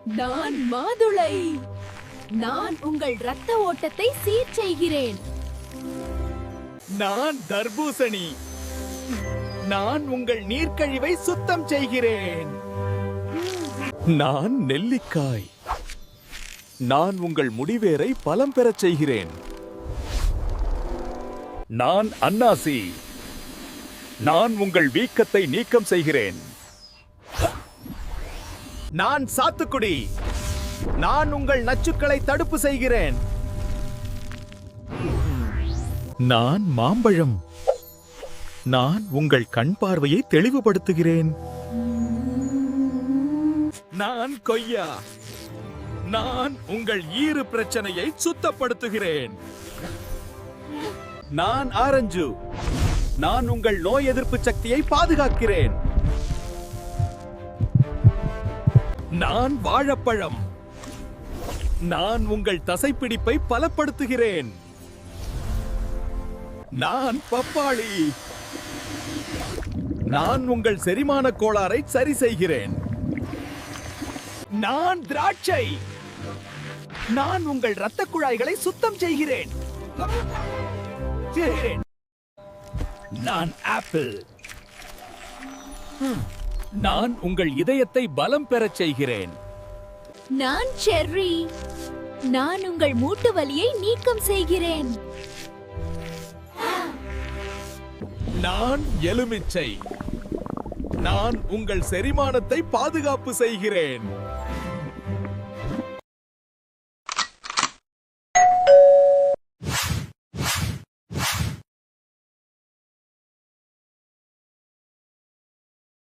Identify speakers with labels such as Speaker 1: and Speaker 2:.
Speaker 1: நான் மாதுளை. நான் உங்கள் இரத்த ஓட்டத்தை சீர் செய்கிறேன்.
Speaker 2: நான் தர்பூசணி. நான் உங்கள் நீர்க்கழிவை சுத்தம் செய்கிறேன். நான் நெல்லிக்காய். நான் உங்கள் முடிவேரை பலம் பெறச் செய்கிறேன். நான் அன்னாசி. நான் உங்கள் வீக்கத்தை நீக்கம் செய்கிறேன். நான் சாத்துக்குடி. நான் உங்கள் நச்சுக்களை தடுப்பு செய்கிறேன். நான் மாம்பழம். நான் உங்கள் கண் பார்வையை தெளிவுபடுத்துகிறேன். நான் கொய்யா. நான் உங்கள் ஈறு பிரச்சனையை சுத்தப்படுத்துகிறேன். நான் ஆரஞ்சு. நான் உங்கள் நோய் எதிர்ப்பு சக்தியை பாதுகாக்கிறேன். நான் வாழைப்பழம். நான் உங்கள் தசைப்பிடிப்பை பலப்படுத்துகிறேன். நான் பப்பாளி. நான் உங்கள் செரிமான கோளாறை சரி செய்கிறேன். நான் திராட்சை. நான் உங்கள் இரத்த குழாய்களை சுத்தம் செய்கிறேன். நான் ஆப்பிள். நான் உங்கள் இதயத்தை பலம் பெறச் செய்கிறேன்.
Speaker 1: நான் செர்ரி. நான் உங்கள் மூட்டு வலியை நீக்கம் செய்கிறேன்.
Speaker 2: நான் எலுமிச்சை. நான் உங்கள் செரிமானத்தை பாதுகாப்பு செய்கிறேன்.